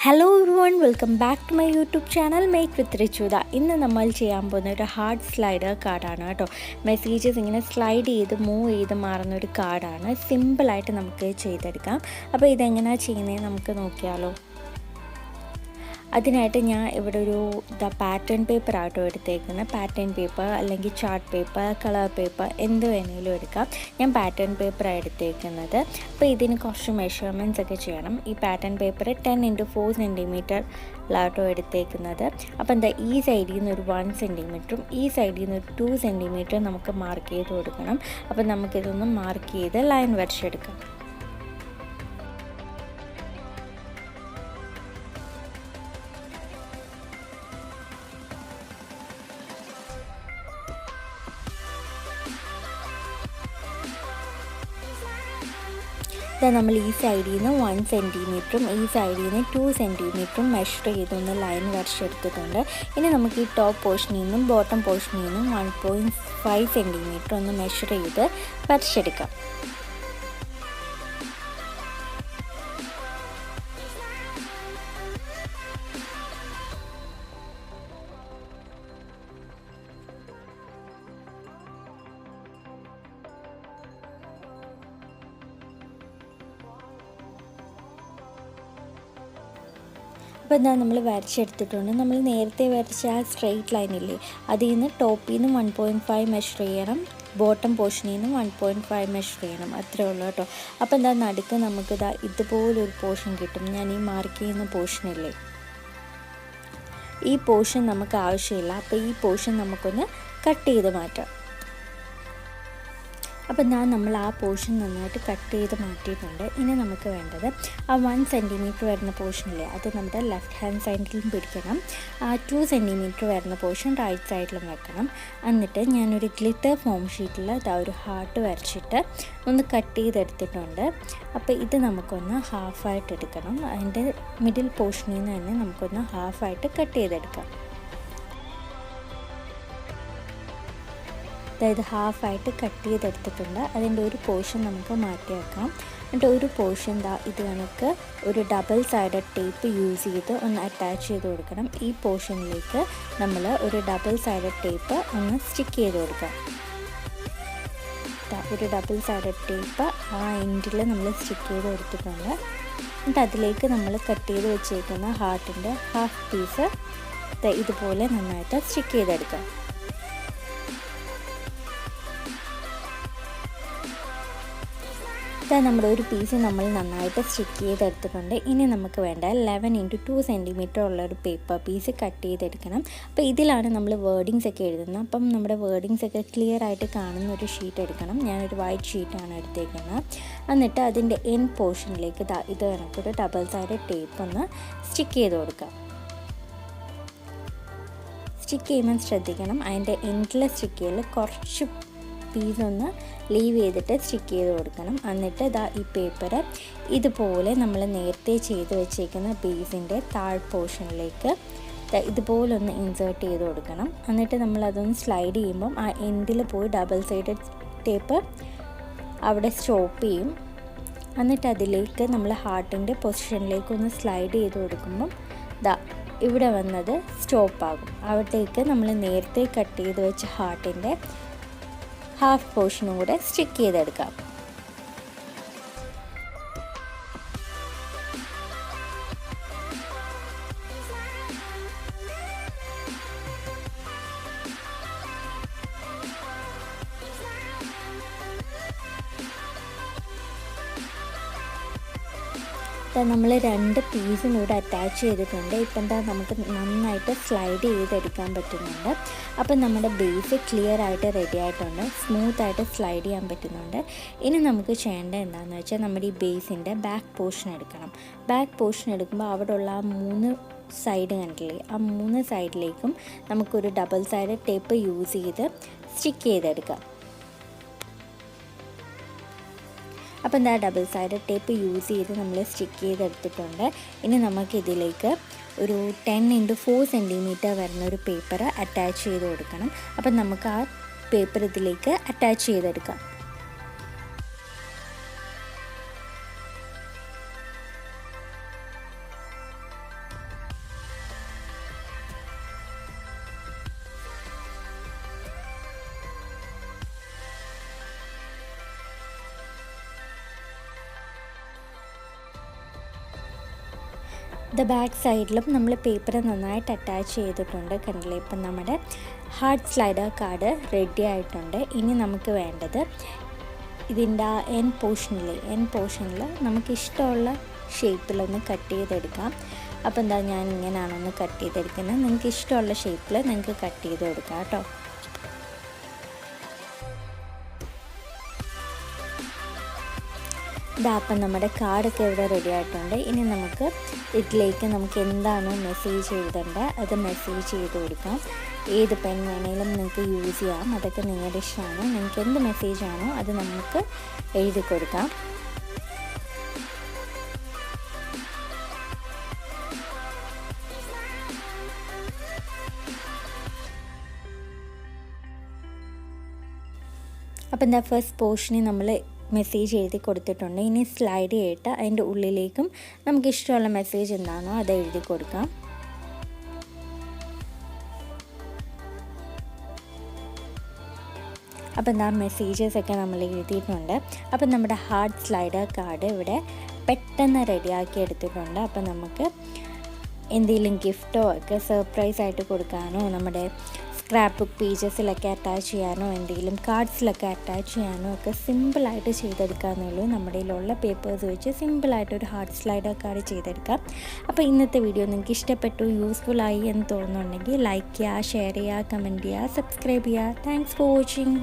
Hello everyone, welcome back to my YouTube channel make with Richu. ഇന്ന് നമ്മൾ ചെയ്യാൻ പോകുന്ന ഒരു ഹാർട്ട് സ്ലൈഡർ കാർഡാണ് കേട്ടോ. മെസ്സേജസ് ഇങ്ങനെ സ്ലൈഡ് ചെയ്ത് മൂവ് ചെയ്ത് മാറുന്ന ഒരു കാർഡാണ്. സിമ്പിളായിട്ട് നമുക്ക് ചെയ്തെടുക്കാം. അപ്പോൾ ഇതെങ്ങനെയാണ് ചെയ്യുന്നത് നമുക്ക് നോക്കിയാലോ. അതിനായിട്ട് ഞാൻ ഇവിടെ ഒരു പാറ്റേൺ പേപ്പർ ആട്ടോ എടുത്തേക്കുന്നത്. പാറ്റേൺ പേപ്പർ അല്ലെങ്കിൽ ചാർട്ട് പേപ്പർ, കളർ പേപ്പർ എന്ത് വേണമെങ്കിലും എടുക്കാം. ഞാൻ പാറ്റേൺ പേപ്പറാണ് എടുത്തേക്കുന്നത്. അപ്പോൾ ഇതിന് കുറച്ച് മെഷർമെൻറ്റ്സ് ഒക്കെ ചെയ്യണം. ഈ പാറ്റേൺ പേപ്പർ 10x4 സെൻറ്റിമീറ്ററിലാട്ടോ എടുത്തേക്കുന്നത്. അപ്പോൾ എന്താ, ഈ സൈഡിൽ നിന്ന് ഒരു 1 സെൻറ്റിമീറ്ററും ഈ സൈഡിൽ നിന്ന് ഒരു 2 സെൻറ്റിമീറ്ററും നമുക്ക് മാർക്ക് ചെയ്ത് കൊടുക്കണം. അപ്പോൾ നമുക്കിതൊന്ന് മാർക്ക് ചെയ്ത് ലൈൻ വരച്ചെടുക്കാം. നമ്മൾ ഈ സൈഡിൽ നിന്ന് 1 സെൻറ്റിമീറ്ററും ഈ സൈഡിൽ നിന്ന് 2 സെൻറ്റിമീറ്ററും മെഷർ ചെയ്തൊന്ന് ലൈൻ വരച്ചെടുത്തിട്ടുണ്ട്. ഇനി നമുക്ക് ഈ ടോപ്പ് പോർഷനിൽ നിന്നും ബോട്ടം പോർഷനിൽ നിന്നും 1.5 സെൻറ്റിമീറ്റർ ഒന്ന് മെഷർ ചെയ്ത് വരച്ചെടുക്കാം. അപ്പോൾ എന്താ, നമ്മൾ വരച്ചെടുത്തിട്ടുണ്ട്. നമ്മൾ നേരത്തെ വരച്ച ആ സ്ട്രെയിറ്റ് ലൈനില്ലേ, അതിൽ നിന്ന് ടോപ്പിൽ നിന്ന് 1.5 മെഷർ ചെയ്യണം, ബോട്ടം പോർഷനിൽ നിന്ന് 1.5 മെഷർ ചെയ്യണം. അത്രേ ഉള്ളൂ കേട്ടോ. അപ്പോൾ എന്താ, നടുക്ക് നമുക്കിതാ ഇതുപോലൊരു പോർഷൻ കിട്ടും. ഞാൻ ഈ മാർക്ക് ചെയ്യുന്ന പോർഷനില്ലേ, ഈ പോർഷൻ നമുക്ക് ആവശ്യമില്ല. അപ്പോൾ ഈ പോർഷൻ നമുക്കൊന്ന് കട്ട് ചെയ്ത് മാറ്റാം. അപ്പോൾ നമ്മൾ ആ പോർഷൻ നന്നായിട്ട് കട്ട് ചെയ്ത് മാറ്റിയിട്ടുണ്ട്. ഇനി നമുക്ക് വേണ്ടത് ആ 1 സെൻറ്റിമീറ്റർ വരുന്ന പോർഷനില്ലേ, അത് നമ്മുടെ ലെഫ്റ്റ് ഹാൻഡ് സൈഡിലും പിടിക്കണം. ആ 2 സെൻറ്റിമീറ്റർ വരുന്ന പോർഷൻ റൈറ്റ് സൈഡിലും വെക്കണം. എന്നിട്ട് ഞാനൊരു ഗ്ലിറ്റർ ഫോം ഷീറ്റിൽ ഒരു ഹാർട്ട് വരച്ചിട്ട് ഒന്ന് കട്ട് ചെയ്തെടുത്തിട്ടുണ്ട്. അപ്പോൾ ഇത് നമുക്കൊന്ന് ഹാഫായിട്ട് എടുക്കണം. അതിൻ്റെ മിഡിൽ പോർഷനിൽ നിന്ന് തന്നെ നമുക്കൊന്ന് ഹാഫായിട്ട് കട്ട് ചെയ്തെടുക്കാം. അതായത് ഹാഫായിട്ട് കട്ട് ചെയ്തെടുത്തിട്ടുണ്ട്. അതിൻ്റെ ഒരു പോർഷൻ നമുക്ക് മാറ്റി വെക്കാം. എന്നിട്ട് ഒരു പോർഷൻ ഇത് കണക്ക് ഒരു ഡബിൾ സൈഡഡ് ടേപ്പ് യൂസ് ചെയ്ത് ഒന്ന് അറ്റാച്ച് ചെയ്ത് കൊടുക്കണം. ഈ പോർഷനിലേക്ക് നമ്മൾ ഒരു ഡബിൾ സൈഡഡ് ടേപ്പ് ഒന്ന് സ്റ്റിക്ക് ചെയ്ത് കൊടുക്കാം. ഒരു ഡബിൾ സൈഡഡ് ടേപ്പ് ആ എൻഡിൽ നമ്മൾ സ്റ്റിക്ക് ചെയ്ത് കൊടുത്തിട്ടുണ്ട്. എന്നിട്ട് അതിലേക്ക് നമ്മൾ കട്ട് ചെയ്ത് വെച്ചേക്കുന്ന ഹാർട്ടിൻ്റെ ഹാഫ് പീസ് ഇതുപോലെ നന്നായിട്ട് സ്റ്റിക്ക് ചെയ്തെടുക്കാം. നമ്മുടെ ഒരു പീസ് നമ്മൾ നന്നായിട്ട് സ്റ്റിക്ക് ചെയ്തെടുത്തിട്ടുണ്ട്. ഇനി നമുക്ക് വേണ്ട 11x2 സെൻറ്റിമീറ്റർ ഉള്ള ഒരു പേപ്പർ പീസ് കട്ട് ചെയ്തെടുക്കണം. അപ്പോൾ ഇതിലാണ് നമ്മൾ വേർഡിങ്സ് ഒക്കെ എഴുതുന്നത്. അപ്പം നമ്മുടെ വേർഡിങ്സ് ഒക്കെ ക്ലിയർ ആയിട്ട് കാണുന്ന ഒരു ഷീറ്റ് എടുക്കണം. ഞാനൊരു വൈറ്റ് ഷീറ്റാണ് എടുത്തേക്കുന്നത്. എന്നിട്ട് അതിൻ്റെ എൻഡ് പോർഷനിലേക്ക് ഇത് കണക്കൊരു ഡബിൾ സൈഡ് ടേപ്പ് ഒന്ന് സ്റ്റിക്ക് ചെയ്ത് കൊടുക്കാം. സ്റ്റിക്ക് ചെയ്യുമ്പോൾ ശ്രദ്ധിക്കണം, അതിൻ്റെ എൻഡിലെ സ്റ്റിക്ക് ചെയ്യൽ കുറച്ച് പീസൊന്ന് ലീവ് ചെയ്തിട്ട് സ്റ്റിക്ക് ചെയ്ത് കൊടുക്കണം. എന്നിട്ട് ഈ പേപ്പർ ഇതുപോലെ നമ്മൾ നേരത്തെ ചെയ്ത് വെച്ചേക്കുന്ന ബേസിൻ്റെ താഴ് പോർഷനിലേക്ക് ഇതുപോലെ ഒന്ന് ഇൻസേർട്ട് ചെയ്ത് കൊടുക്കണം. എന്നിട്ട് നമ്മളതൊന്ന് സ്ലൈഡ് ചെയ്യുമ്പം ആ എൻഡിൽ പോയി ഡബിൾ സൈഡ് ടേപ്പ് അവിടെ സ്റ്റോപ്പ് ചെയ്യും. എന്നിട്ട് അതിലേക്ക് നമ്മൾ ഹാർട്ടിൻ്റെ പൊസിഷനിലേക്ക് ഒന്ന് സ്ലൈഡ് ചെയ്ത് കൊടുക്കുമ്പം ഇവിടെ വന്നത് സ്റ്റോപ്പാകും. അവിടേക്ക് നമ്മൾ നേരത്തെ കട്ട് ചെയ്ത് വെച്ച ഹാർട്ടിൻ്റെ ഹാഫ് പോർഷനും കൂടെ സ്റ്റിക്ക് ചെയ്തെടുക്കാം. നമ്മൾ 2 പീസും ഇവിടെ അറ്റാച്ച് ചെയ്തിട്ടുണ്ട്. ഇപ്പം നമുക്ക് നന്നായിട്ട് സ്ലൈഡ് ചെയ്തെടുക്കാൻ പറ്റുന്നുണ്ട്. അപ്പം നമ്മുടെ ബേസ് ക്ലിയർ ആയിട്ട് റെഡി ആയിട്ടുണ്ട്. സ്മൂത്തായിട്ട് സ്ലൈഡ് ചെയ്യാൻ പറ്റുന്നുണ്ട്. ഇനി നമുക്ക് ചെയ്യേണ്ടത് എന്താണെന്ന് വെച്ചാൽ, നമ്മുടെ ഈ ബേസിൻ്റെ ബാക്ക് പോർഷൻ എടുക്കണം. ബാക്ക് പോർഷൻ എടുക്കുമ്പോൾ അവിടെയുള്ള ആ 3 സൈഡ് കണ്ടില്ലേ, ആ 3 സൈഡിലേക്കും നമുക്കൊരു ഡബിൾ സൈഡ് ടേപ്പ് യൂസ് ചെയ്ത് സ്റ്റിക്ക് ചെയ്തെടുക്കാം. അപ്പം ഡബിൾ സൈഡ് ടേപ്പ് യൂസ് ചെയ്ത് നമ്മൾ സ്റ്റിക്ക് ചെയ്തെടുത്തിട്ടുണ്ട്. ഇനി നമുക്കിതിലേക്ക് ഒരു 10x4 സെൻറ്റിമീറ്റർ വരുന്ന ഒരു പേപ്പർ അറ്റാച്ച് ചെയ്ത് കൊടുക്കണം. അപ്പം നമുക്ക് ആ പേപ്പർ ഇതിലേക്ക് അറ്റാച്ച് ചെയ്തെടുക്കാം. ബാക്ക് സൈഡിലും നമ്മൾ പേപ്പർ നന്നായിട്ട് അറ്റാച്ച് ചെയ്തിട്ടുണ്ട്. കണ്ടില്ലേ, ഇപ്പം നമ്മുടെ ഹാർട്ട് സ്ലൈഡർ കാർഡ് റെഡി ആയിട്ടുണ്ട്. ഇനി നമുക്ക് വേണ്ടത് ഇതിൻ്റെ ആ എൻ പോർഷനിൽ നമുക്ക് ഇഷ്ടമുള്ള ഷേപ്പിലൊന്ന് കട്ട് ചെയ്തെടുക്കാം. അപ്പോൾ എന്താ, ഞാൻ ഇങ്ങനെയാണൊന്ന് കട്ട് ചെയ്തെടുക്കുന്നത്. നിങ്ങൾക്ക് ഇഷ്ടമുള്ള ഷേപ്പിൽ നിങ്ങൾക്ക് കട്ട് ചെയ്ത് കൊടുക്കാം കേട്ടോ. അപ്പം നമ്മുടെ കാർഡൊക്കെ ഇവിടെ റെഡി ആയിട്ടുണ്ട്. ഇനി നമുക്ക് ഇതിലേക്ക് നമുക്ക് എന്താണോ മെസ്സേജ് എഴുതേണ്ടത് അത് മെസ്സേജ് ചെയ്ത് കൊടുക്കാം. ഏത് പെൻ വേണമെങ്കിലും നിങ്ങൾക്ക് യൂസ് ചെയ്യാം, അതൊക്കെ നിങ്ങളുടെ ഇഷ്ടമാണ്. നിങ്ങൾക്ക് എന്ത് മെസ്സേജാണോ അത് നമുക്ക് എഴുതി കൊടുക്കാം. അപ്പം എന്താ, ഫസ്റ്റ് പോർഷനിൽ നമ്മൾ മെസ്സേജ് എഴുതി കൊടുത്തിട്ടുണ്ട്. ഇനി സ്ലൈഡ് ചെയ്തിട്ട് അതിൻ്റെ ഉള്ളിലേക്കും നമുക്ക് ഇഷ്ടമുള്ള മെസ്സേജ് എന്താണോ അത് എഴുതി കൊടുക്കാം. അപ്പം എന്താ, മെസ്സേജസൊക്കെ നമ്മൾ എഴുതിയിട്ടുണ്ട്. അപ്പം നമ്മുടെ ഹാർട്ട് സ്ലൈഡർ കാർഡ് ഇവിടെ പെട്ടെന്ന് റെഡിയാക്കി എടുത്തിട്ടുണ്ട്. അപ്പം നമുക്ക് എന്തെങ്കിലും ഗിഫ്റ്റോ ഒക്കെ സർപ്രൈസ് ആയിട്ട് കൊടുക്കാനോ, നമ്മുടെ സ്ക്രാപ്പ് പേജസിലൊക്കെ അറ്റാച്ച് ചെയ്യാനോ, എന്തെങ്കിലും കാർഡ്സിലൊക്കെ അറ്റാച്ച് ചെയ്യാനോ ഒക്കെ സിമ്പിളായിട്ട് ചെയ്തെടുക്കാമെന്നുള്ളൂ. നമ്മുടെ കയ്യിലുള്ള പേപ്പേഴ്സ് വെച്ച് സിമ്പിളായിട്ടൊരു ഹാർട്ട് സ്ലൈഡർ കാർഡ് ചെയ്തെടുക്കാം. അപ്പോൾ ഇന്നത്തെ വീഡിയോ നിങ്ങൾക്ക് ഇഷ്ടപ്പെട്ടു, യൂസ്ഫുള്ളായി എന്ന് തോന്നുന്നുണ്ടെങ്കിൽ ലൈക്ക് ചെയ്യുക, ഷെയർ ചെയ്യുക, കമൻറ്റ് ചെയ്യുക, സബ്സ്ക്രൈബ് ചെയ്യുക. Thanks for watching.